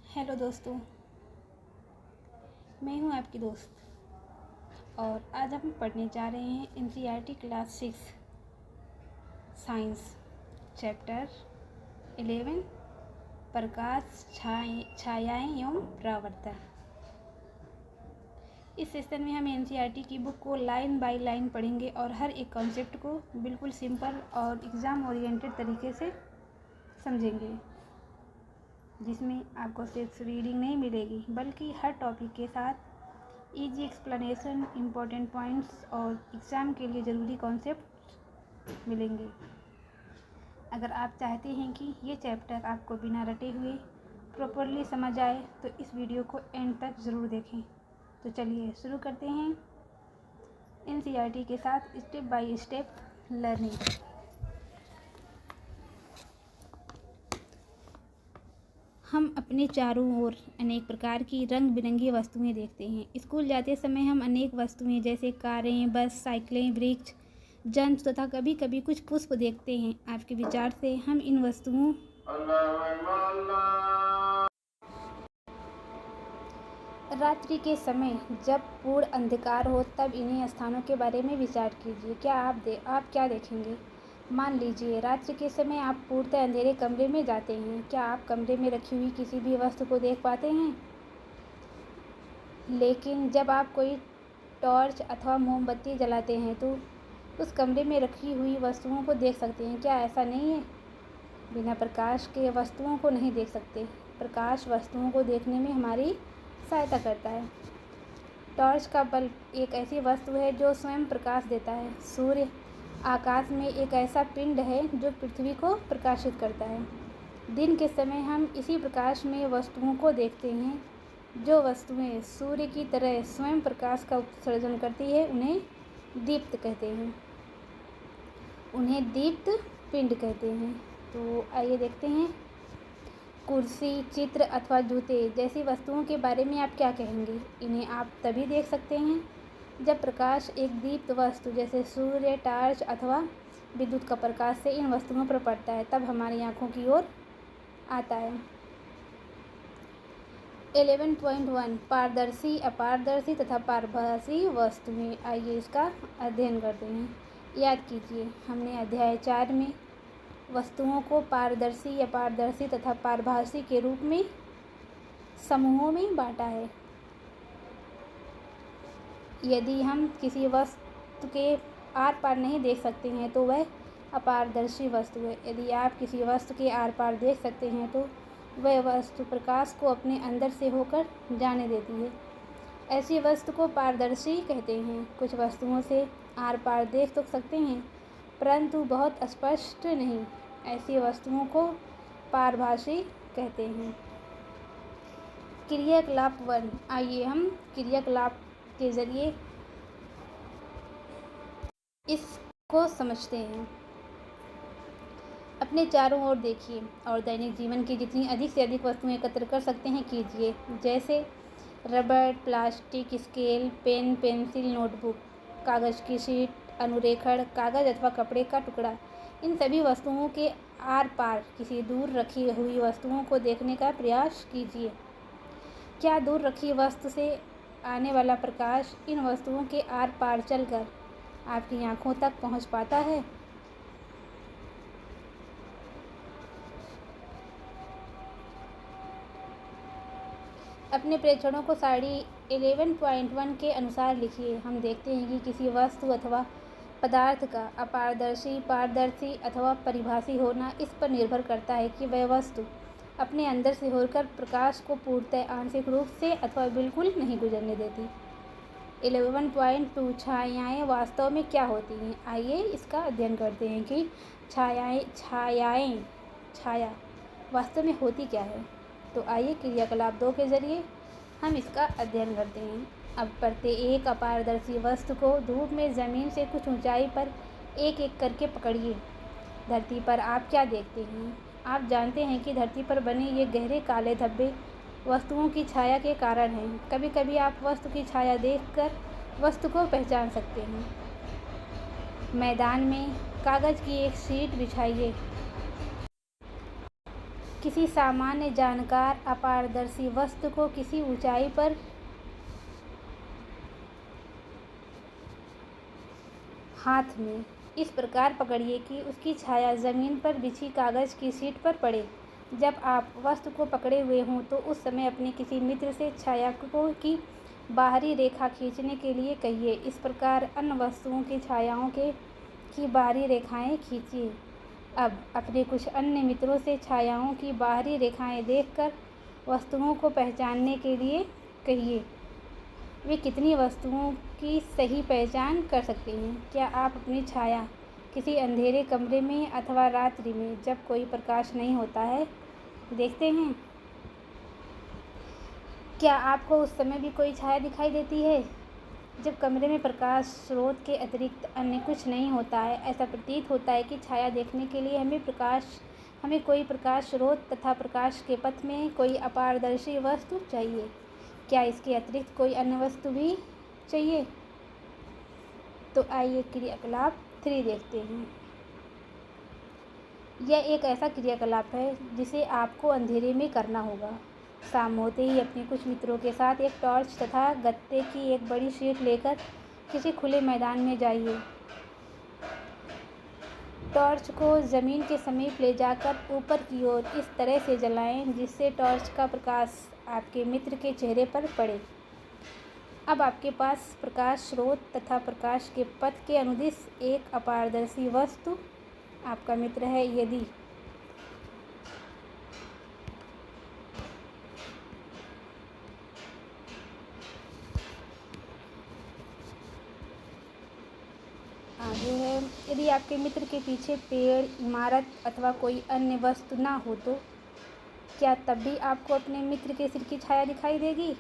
Hello दोस्तों, मैं हूं आपकी दोस्त और आज हम पढ़ने जा रहे हैं एनसीईआरटी क्लास 6 साइंस चैप्टर 11 प्रकाश छायाएं एवं परावर्तन। इस सेशन में हम एनसीईआरटी की बुक को लाइन बाय लाइन पढ़ेंगे और हर एक कॉन्सेप्ट को बिल्कुल सिंपल और एग्ज़ाम ओरिएंटेड तरीके से समझेंगे, जिसमें आपको सिर्फ रीडिंग नहीं मिलेगी बल्कि हर टॉपिक के साथ इजी एक्सप्लेनेशन, इम्पोर्टेंट पॉइंट्स और एग्ज़ाम के लिए ज़रूरी कॉन्सेप्ट मिलेंगे। अगर आप चाहते हैं कि ये चैप्टर आपको बिना रटे हुए प्रॉपरली समझ आए तो इस वीडियो को एंड तक ज़रूर देखें। तो चलिए शुरू करते हैं एनसीईआरटी के साथ स्टेप बाय स्टेप लर्निंग। हम अपने चारों ओर अनेक प्रकार की रंग बिरंगी वस्तुएं देखते हैं। स्कूल जाते समय हम अनेक वस्तुएं जैसे कारें, बस, साइकिलें, वृक्ष, जंतु तथा कभी कभी कुछ पुष्प देखते हैं। आपके विचार से हम इन वस्तुओं रात्रि के समय जब पूर्ण अंधकार हो तब इन्हीं स्थानों के बारे में विचार कीजिए। आप क्या देखेंगे? मान लीजिए रात्रि के समय आप पूर्णतः अंधेरे कमरे में जाते हैं। क्या आप कमरे में रखी हुई किसी भी वस्तु को देख पाते हैं? लेकिन जब आप कोई टॉर्च अथवा मोमबत्ती जलाते हैं तो उस कमरे में रखी हुई वस्तुओं को देख सकते हैं। क्या ऐसा नहीं है? बिना प्रकाश के वस्तुओं को नहीं देख सकते। प्रकाश वस्तुओं को देखने में हमारी सहायता करता है। टॉर्च का बल्ब एक ऐसी वस्तु है जो स्वयं प्रकाश देता है। सूर्य आकाश में एक ऐसा पिंड है जो पृथ्वी को प्रकाशित करता है। दिन के समय हम इसी प्रकाश में वस्तुओं को देखते हैं। जो वस्तुएं सूर्य की तरह स्वयं प्रकाश का उत्सर्जन करती है उन्हें दीप्त कहते हैं। उन्हें दीप्त पिंड कहते हैं। तो आइए देखते हैं कुर्सी, चित्र अथवा जूते जैसी वस्तुओं के बारे में आप क्या कहेंगे? इन्हें आप तभी देख सकते हैं जब प्रकाश एक दीप्त वस्तु जैसे सूर्य, टॉर्च अथवा विद्युत का प्रकाश से इन वस्तुओं पर पड़ता है, तब हमारी आंखों की ओर आता है। 11.1 पारदर्शी, अपारदर्शी तथा पारभासी वस्तुएं। आइए इसका अध्ययन करते हैं। याद कीजिए, हमने अध्याय 4 में वस्तुओं को पारदर्शी, अपारदर्शी तथा पारभासी के रूप में समूहों में बांटा है। यदि हम किसी वस्तु के आर पार नहीं देख सकते हैं तो वह अपारदर्शी वस्तु है। यदि आप किसी वस्तु के आर पार देख सकते हैं तो वह वस्तु प्रकाश को अपने अंदर से होकर जाने देती है। ऐसी वस्तु को पारदर्शी कहते हैं। कुछ वस्तुओं से आर पार देख तो सकते हैं परंतु बहुत स्पष्ट नहीं। ऐसी वस्तुओं को पारभासी कहते हैं। क्रियाकलाप 1। आइए हम क्रियाकलाप के ज़रिए इसको समझते हैं। अपने चारों ओर देखिए और दैनिक जीवन की जितनी अधिक से अधिक वस्तुएं एकत्र कर सकते हैं कीजिए, जैसे rubber, plastic, scale, pen, pencil, notebook, कागज़ की शीट, अनुरेखण, कागज़ अथवा कपड़े का टुकड़ा। इन सभी वस्तुओं के आर पार किसी दूर रखी हुई वस्तुओं को देखने का प्रयास कीजिए। क्या दूर रखी वस्तु से आने वाला प्रकाश इन वस्तुओं के आर पार चलकर आपकी आंखों तक पहुंच पाता है? अपने प्रेक्षणों को सारणी 11.1 के अनुसार लिखिए। हम देखते हैं कि किसी वस्तु अथवा पदार्थ का अपारदर्शी, पारदर्शी अथवा परिभाषी होना इस पर निर्भर करता है कि वह वस्तु अपने अंदर से होकर प्रकाश को पूर्णतः आंशिक रूप से अथवा बिल्कुल नहीं गुजरने देती। 11.2 छायाएं वास्तव में क्या होती हैं? आइए इसका अध्ययन करते हैं कि छाया वास्तव में होती क्या है। तो आइए क्रियाकलाप 2 के ज़रिए हम इसका अध्ययन करते हैं। अब प्रत्येक अपारदर्शी वस्तु को धूप में ज़मीन से कुछ ऊंचाई पर एक एक करके पकड़िए। धरती पर आप क्या देखते हैं? आप जानते हैं कि धरती पर बने ये गहरे काले धब्बे वस्तुओं की छाया के कारण हैं। कभी कभी आप वस्तु की छाया देखकर वस्तु को पहचान सकते हैं। मैदान में कागज़ की एक शीट बिछाइए। किसी सामान्य जानकार अपारदर्शी वस्तु को किसी ऊंचाई पर हाथ में इस प्रकार पकड़िए कि उसकी छाया ज़मीन पर बिछी कागज़ की शीट पर पड़े। जब आप वस्तु को पकड़े हुए हों तो उस समय अपने किसी मित्र से छाया की बाहरी रेखा खींचने के लिए कहिए। इस प्रकार अन्य वस्तुओं की छायाओं की बाहरी रेखाएं खींचिए। अब अपने कुछ अन्य मित्रों से छायाओं की बाहरी रेखाएं देखकर वस्तुओं को पहचानने के लिए कहिए। वे कितनी वस्तुओं की सही पहचान कर सकते हैं? क्या आप अपनी छाया किसी अंधेरे कमरे में अथवा रात्रि में जब कोई प्रकाश नहीं होता है देखते हैं? क्या आपको उस समय भी कोई छाया दिखाई देती है जब कमरे में प्रकाश स्रोत के अतिरिक्त अन्य कुछ नहीं होता है? ऐसा प्रतीत होता है कि छाया देखने के लिए हमें कोई प्रकाश स्रोत तथा प्रकाश के पथ में कोई अपारदर्शी वस्तु चाहिए। क्या इसके अतिरिक्त कोई अन्य वस्तु भी चाहिए? तो आइए क्रियाकलाप 3 देखते हैं। यह एक ऐसा क्रियाकलाप है जिसे आपको अंधेरे में करना होगा। शाम होते ही अपने कुछ मित्रों के साथ एक टॉर्च तथा गत्ते की एक बड़ी शीट लेकर किसी खुले मैदान में जाइए। टॉर्च को ज़मीन के समीप ले जाकर ऊपर की ओर इस तरह से जलाएं जिससे टॉर्च का प्रकाश आपके मित्र के चेहरे पर पड़े। अब आपके पास प्रकाश स्रोत तथा प्रकाश के पथ के अनुदिश एक अपारदर्शी वस्तु आपका मित्र है। यदि आगे है, यदि आपके मित्र के पीछे पेड़, इमारत अथवा कोई अन्य वस्तु ना हो तो क्या तब भी आपको अपने मित्र के सिर की छाया दिखाई देगी?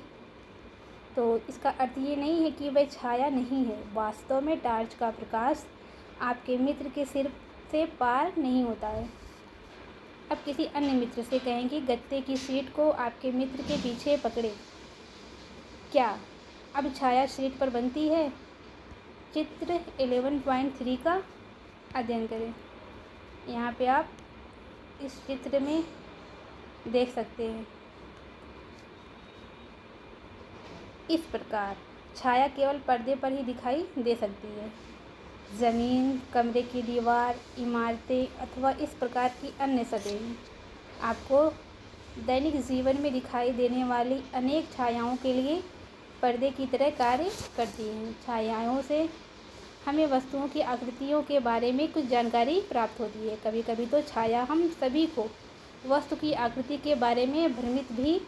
तो इसका अर्थ ये नहीं है कि वह छाया नहीं है। वास्तव में टॉर्च का प्रकाश आपके मित्र के सिर से पार नहीं होता है। अब किसी अन्य मित्र से कहें कि गत्ते की शीट को आपके मित्र के पीछे पकड़े। क्या अब छाया शीट पर बनती है? चित्र 11.3 का अध्ययन करें। यहाँ पे आप इस चित्र में देख सकते हैं। इस प्रकार छाया केवल पर्दे पर ही दिखाई दे सकती है। ज़मीन, कमरे की दीवार, इमारतें अथवा इस प्रकार की अन्य सतहें आपको दैनिक जीवन में दिखाई देने वाली अनेक छायाओं के लिए पर्दे की तरह कार्य करती हैं। छायाओं से हमें वस्तुओं की आकृतियों के बारे में कुछ जानकारी प्राप्त होती है। कभी कभी तो छाया हम सभी को वस्तु की आकृति के बारे में भ्रमित भी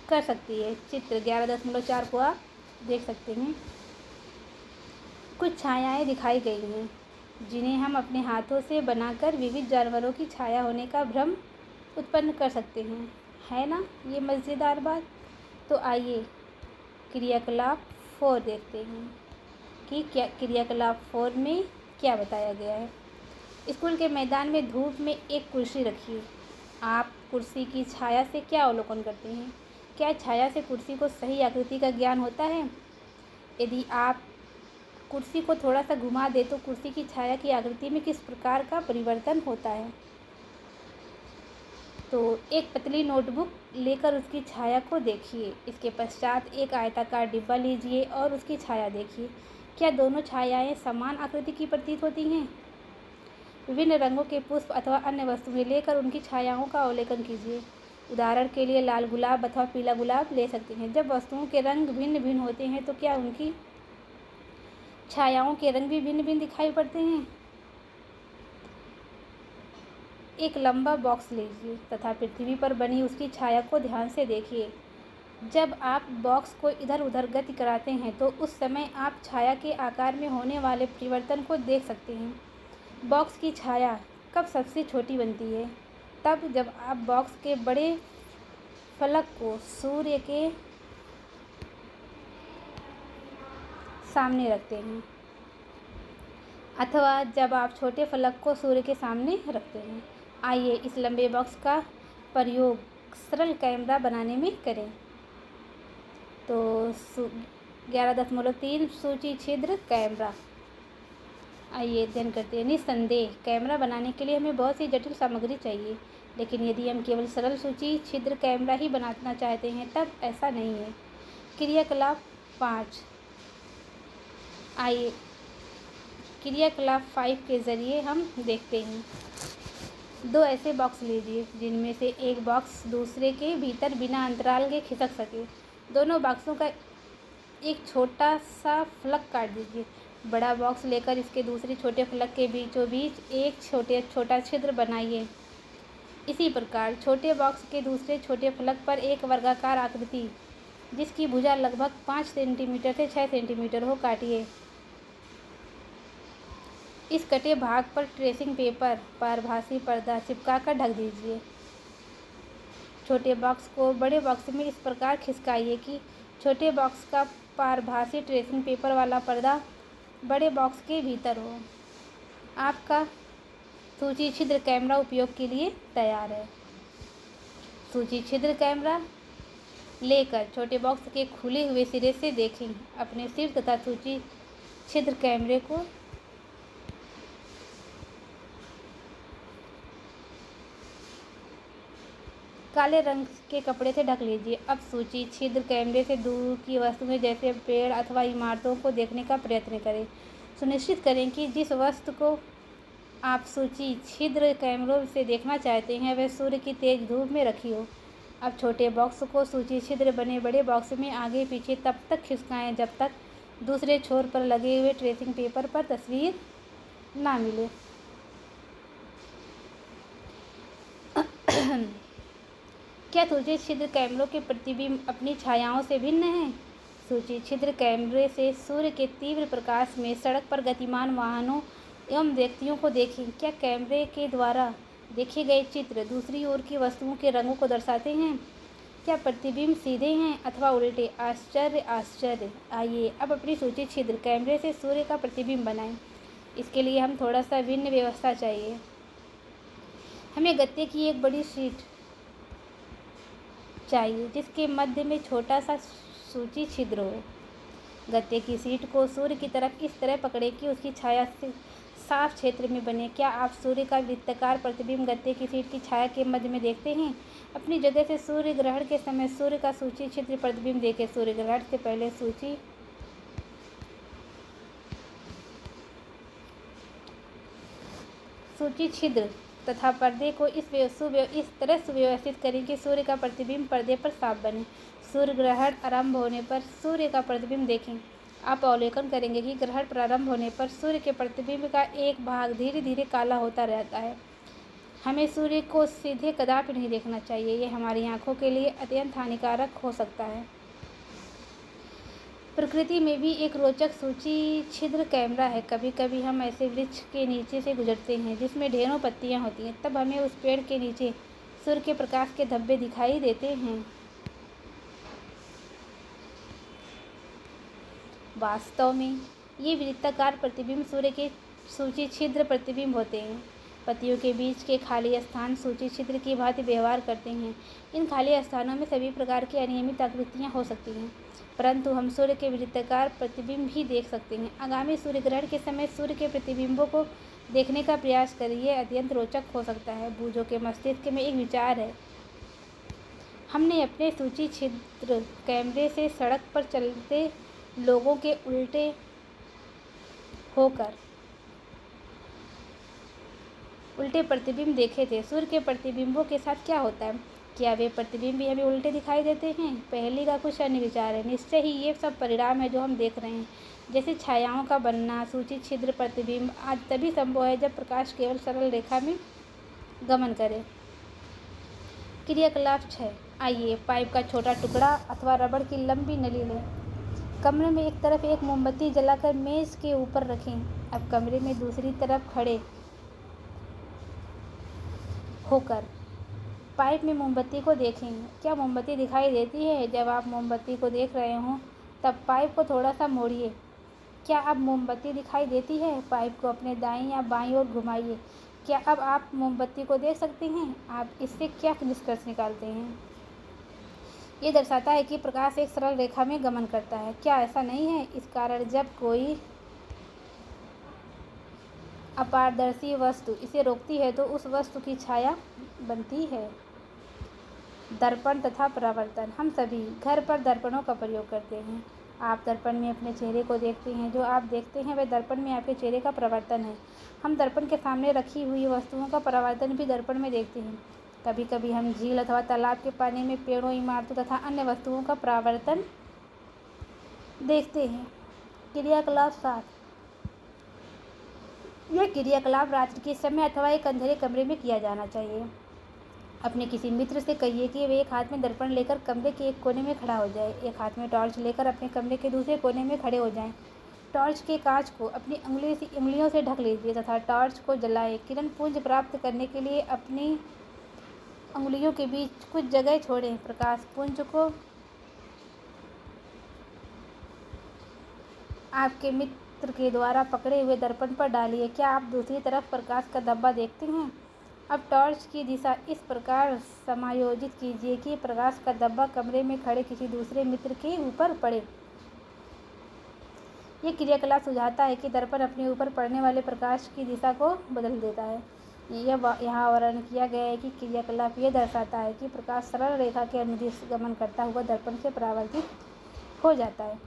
कर सकती है। चित्र 11.4 को आप देख सकते हैं। कुछ छायाएं दिखाई गई हैं जिन्हें हम अपने हाथों से बनाकर विविध जानवरों की छाया होने का भ्रम उत्पन्न कर सकते हैं, है ना ये मज़ेदार बात? तो आइए क्रियाकलाप 4 देखते हैं कि क्या क्रियाकलाप 4 में क्या बताया गया है। स्कूल के मैदान में धूप में एक कुर्सी रखिए। आप कुर्सी की छाया से क्या अवलोकन करते हैं? क्या छाया से कुर्सी को सही आकृति का ज्ञान होता है? यदि आप कुर्सी को थोड़ा सा घुमा दे तो कुर्सी की छाया की आकृति में किस प्रकार का परिवर्तन होता है? तो एक पतली नोटबुक लेकर उसकी छाया को देखिए। इसके पश्चात एक आयताकार डिब्बा लीजिए और उसकी छाया देखिए। क्या दोनों छायाएं समान आकृति की प्रतीत होती हैं? विभिन्न रंगों के पुष्प अथवा अन्य वस्तुएं लेकर उनकी छायाओं का अवलोकन कीजिए। उदाहरण के लिए लाल गुलाब अथवा पीला गुलाब ले सकते हैं। जब वस्तुओं के रंग भिन्न भिन्न होते हैं तो क्या उनकी छायाओं के रंग भी भिन्न भिन्न दिखाई पड़ते हैं? एक लंबा बॉक्स लीजिए तथा पृथ्वी पर बनी उसकी छाया को ध्यान से देखिए। जब आप बॉक्स को इधर उधर गति कराते हैं तो उस समय आप छाया के आकार में होने वाले परिवर्तन को देख सकते हैं। बॉक्स की छाया कब सबसे छोटी बनती है? तब जब आप बॉक्स के बड़े फलक को सूर्य के सामने रखते हैं अथवा जब आप छोटे फलक को सूर्य के सामने रखते हैं। आइए इस लंबे बॉक्स का प्रयोग सरल कैमरा बनाने में करें। तो 11.3 सूची छिद्र कैमरा। आइए अध्ययन करते हैं। निस्संदेह कैमरा बनाने के लिए हमें बहुत सी जटिल सामग्री चाहिए। लेकिन यदि हम केवल सरल सूची छिद्र कैमरा ही बनाना चाहते हैं तब ऐसा नहीं है। क्रियाकलाप 5। आइए क्रियाकलाप 5 के ज़रिए हम देखते हैं। 2 ऐसे बॉक्स लीजिए जिनमें से एक बॉक्स दूसरे के भीतर बिना अंतराल के खिसक सके। दोनों बॉक्सों का एक छोटा सा फलक काट दीजिए। बड़ा बॉक्स लेकर इसके दूसरे छोटे फलक के बीचों बीच एक छोटा छिद्र बनाइए। इसी प्रकार छोटे बॉक्स के दूसरे छोटे फलक पर एक वर्गाकार आकृति जिसकी भुजा लगभग 5 सेंटीमीटर से 6 सेंटीमीटर हो काटिए। इस कटे भाग पर ट्रेसिंग पेपर पारभासी पर्दा चिपकाकर ढक दीजिए। छोटे बॉक्स को बड़े बॉक्स में इस प्रकार खिसकाइए कि छोटे बॉक्स का पारभासी ट्रेसिंग पेपर वाला पर्दा बड़े बॉक्स के भीतर हो। आपका सूची छिद्र कैमरा उपयोग के लिए तैयार है। सूची छिद्र कैमरा लेकर छोटे बॉक्स के खुले हुए सिरे से देखें। अपने सिर तथा सूची छिद्र कैमरे को काले रंग के कपड़े से ढक लीजिए। अब सूची छिद्र कैमरे से दूर की वस्तुएं जैसे पेड़ अथवा इमारतों को देखने का प्रयत्न करें। सुनिश्चित करें कि जिस वस्तु को आप सूची छिद्र कैमरों से देखना चाहते हैं वह सूर्य की तेज धूप में रखी हो। अब छोटे बॉक्स को सूची छिद्र बने बड़े बॉक्स में आगे पीछे तब तक खिसकाएं जब तक दूसरे छोर पर लगे हुए ट्रेसिंग पेपर पर तस्वीर ना मिले। क्या सूची छिद्र कैमरों के प्रतिबिंब अपनी छायाओं से भिन्न हैं? सूची छिद्र कैमरे से सूर्य के तीव्र प्रकाश में सड़क पर गतिमान वाहनों एवं व्यक्तियों को देखें। क्या कैमरे के द्वारा देखे गए चित्र दूसरी ओर की वस्तुओं के रंगों को दर्शाते हैं? क्या प्रतिबिंब सीधे हैं अथवा उल्टे? आश्चर्य आश्चर्य। आइए अब अपनी सूची छिद्र कैमरे से सूर्य का प्रतिबिंब बनाएं। इसके लिए हम थोड़ा सा भिन्न व्यवस्था चाहिए। हमें गत्ते की एक बड़ी शीट चाहिए जिसके मध्य में छोटा सा सूची छिद्र हो। गत्ते की शीट को सूर्य की तरफ इस तरह पकड़े कि उसकी छाया से साफ क्षेत्र में बने। क्या आप सूर्य का वृत्ताकार प्रतिबिंब गत्ते की शीट की छाया के मध्य में देखते हैं? अपनी जगह से सूर्य ग्रहण के समय सूर्य का सूची छिद्र प्रतिबिंब देखें। सूर्य ग्रहण से पहले सूची छिद्र तथा पर्दे को इस तरह सुव्यवस्थित करें कि सूर्य का प्रतिबिंब पर्दे पर साफ बने। सूर्य ग्रहण आरंभ होने पर सूर्य का प्रतिबिंब देखें। आप अवलोकन करेंगे कि ग्रहण प्रारंभ होने पर सूर्य के प्रतिबिंब का एक भाग धीरे धीरे काला होता रहता है। हमें सूर्य को सीधे कदापि नहीं देखना चाहिए, यह हमारी आँखों के लिए अत्यंत हानिकारक हो सकता है। प्रकृति में भी एक रोचक सूची छिद्र कैमरा है। कभी कभी हम ऐसे वृक्ष के नीचे से गुजरते हैं जिसमें ढेरों पत्तियां होती हैं। तब हमें उस पेड़ के नीचे सूर्य के प्रकाश के धब्बे दिखाई देते हैं। वास्तव में ये वृत्ताकार प्रतिबिंब सूर्य के सूची छिद्र प्रतिबिंब होते हैं। पत्तियों के बीच के खाली स्थान सूची छिद्र की भांति व्यवहार करते हैं। इन खाली स्थानों में सभी प्रकार की अनियमित आकृतियाँ हो सकती हैं, परंतु हम सूर्य के वृत्ताकार प्रतिबिंब भी देख सकते हैं। आगामी सूर्य ग्रहण के समय सूर्य के प्रतिबिंबों को देखने का प्रयास करिए, अत्यंत रोचक हो सकता है। बूझों के मस्तिष्क में एक विचार है। हमने अपने सूची छिद्र कैमरे से सड़क पर चलते लोगों के उल्टे प्रतिबिंब देखे थे। सूर्य के प्रतिबिंबों के साथ क्या होता है? क्या वे प्रतिबिंब भी हमें उल्टे दिखाई देते हैं? पहेली का कुछ अन्य विचार है। निश्चय ही ये सब परिणाम है जो हम देख रहे हैं, जैसे छायाओं का बनना, सूची छिद्र प्रतिबिंब आज तभी संभव है जब प्रकाश केवल सरल रेखा में गमन करे। क्रियाकलाप 6। आइए पाइप का छोटा टुकड़ा अथवा रबड़ की लंबी नली लें। कमरे में एक तरफ एक मोमबत्ती जलाकर मेज के ऊपर रखें। अब कमरे में दूसरी तरफ खड़े होकर पाइप में मोमबत्ती को देखें। क्या मोमबत्ती दिखाई देती है? जब आप मोमबत्ती को देख रहे हों तब पाइप को थोड़ा सा मोड़िए। क्या अब मोमबत्ती दिखाई देती है? पाइप को अपने दाईं या बाईं ओर घुमाइए। क्या अब आप मोमबत्ती को देख सकते हैं? आप इससे क्या निष्कर्ष निकालते हैं? ये दर्शाता है कि प्रकाश एक सरल रेखा में गमन करता है। क्या ऐसा नहीं है? इस कारण जब कोई अपारदर्शी वस्तु इसे रोकती है तो उस वस्तु की छाया बनती है। दर्पण तथा परावर्तन। हम सभी घर पर दर्पणों का प्रयोग करते हैं। आप दर्पण में अपने चेहरे को देखते हैं। जो आप देखते हैं वह दर्पण में आपके चेहरे का परावर्तन है। हम दर्पण के सामने रखी हुई वस्तुओं का परावर्तन भी दर्पण में देखते हैं। कभी कभी हम झील अथवा तालाब के पानी में पेड़ों, इमारतों तथा अन्य वस्तुओं का परावर्तन देखते हैं। क्रियाकलाप 7। यह क्रियाकलाप रात्रि के समय अथवा एक अंधेरे कमरे में किया जाना चाहिए। अपने किसी मित्र से कहिए कि वे एक हाथ में दर्पण लेकर कमरे के एक कोने में खड़ा हो जाए, एक हाथ में टॉर्च लेकर अपने कमरे के दूसरे कोने में खड़े हो जाएं। टॉर्च के कांच को अपनी उंगलियों से ढक लीजिए तथा टॉर्च को जलाएं। किरण पुंज प्राप्त करने के लिए अपनी उंगलियों के बीच कुछ जगह छोड़ें। प्रकाश पुंज को आपके मित्र के द्वारा पकड़े हुए दर्पण पर डालिए। क्या आप दूसरी तरफ प्रकाश का धब्बा देखते हैं? अब टॉर्च की दिशा इस प्रकार समायोजित कीजिए कि प्रकाश का धब्बा कमरे में खड़े किसी दूसरे मित्र के ऊपर पड़े। यह क्रियाकलाप सुझाता है कि दर्पण अपने ऊपर पड़ने वाले प्रकाश की दिशा को बदल देता है। यहाँ वर्णन किया गया है कि क्रियाकलाप यह दर्शाता है कि प्रकाश सरल रेखा के अनुदिश गमन करता हुआ दर्पण से परावर्तित हो जाता है।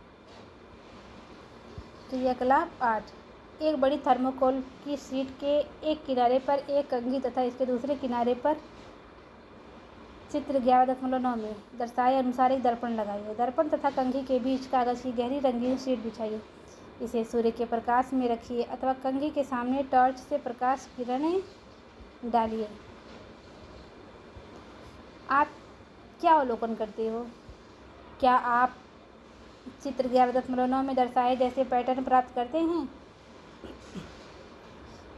क्रियाकलाप 8। एक बड़ी थर्मोकोल की शीट के एक किनारे पर एक कंघी तथा इसके दूसरे किनारे पर चित्र 11.9 में दर्शाए अनुसार एक दर्पण लगाइए। दर्पण तथा कंघी के बीच कागज की गहरी रंगीन शीट बिछाइए। इसे सूर्य के प्रकाश में रखिए अथवा कंघी के सामने टॉर्च से प्रकाश किरणें डालिए। आप क्या अवलोकन करते हो? क्या आप चित्र 11.9 में दर्शाए जैसे पैटर्न प्राप्त करते हैं?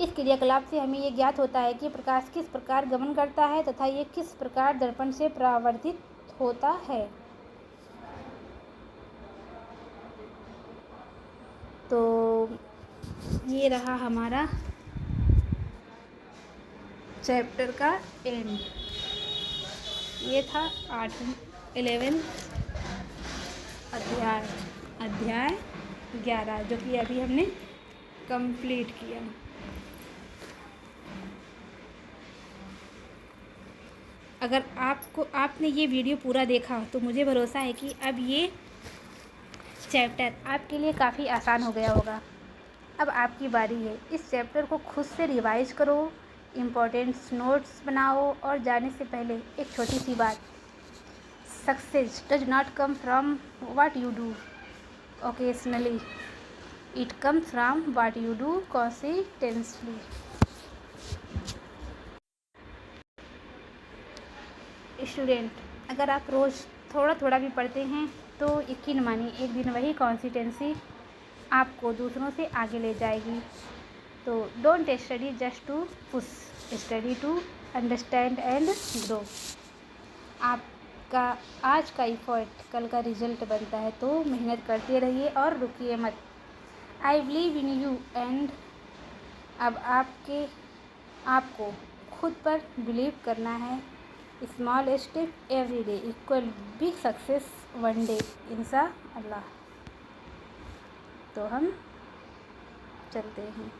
इस क्रियाकलाप से हमें ये ज्ञात होता है कि प्रकाश किस प्रकार गमन करता है तथा ये किस प्रकार दर्पण से परावर्तित होता है। तो ये रहा हमारा चैप्टर का एंड। ये था 11 अध्याय 11 जो कि अभी हमने कंप्लीट किया। अगर आपने ये वीडियो पूरा देखा तो मुझे भरोसा है कि अब ये चैप्टर आपके लिए काफ़ी आसान हो गया होगा। अब आपकी बारी है। इस चैप्टर को खुद से रिवाइज करो, इम्पोर्टेंट नोट्स बनाओ और जाने से पहले एक छोटी सी बात, success does not come from what you do occasionally, it comes from what you do consistently. Student, अगर आप रोज़ थोड़ा थोड़ा भी पढ़ते हैं तो यकीन मानिए एक दिन वही कंसिस्टेंसी आपको दूसरों से आगे ले जाएगी। तो don't study just to push, study to understand and grow. आपका आज का एफर्ट कल का रिजल्ट बनता है, तो मेहनत करते रहिए और रुकिए मत। I believe in you and अब आपको खुद पर बिलीव करना है। Small step every day equal big success one day इंशाअल्लाह। तो हम चलते हैं।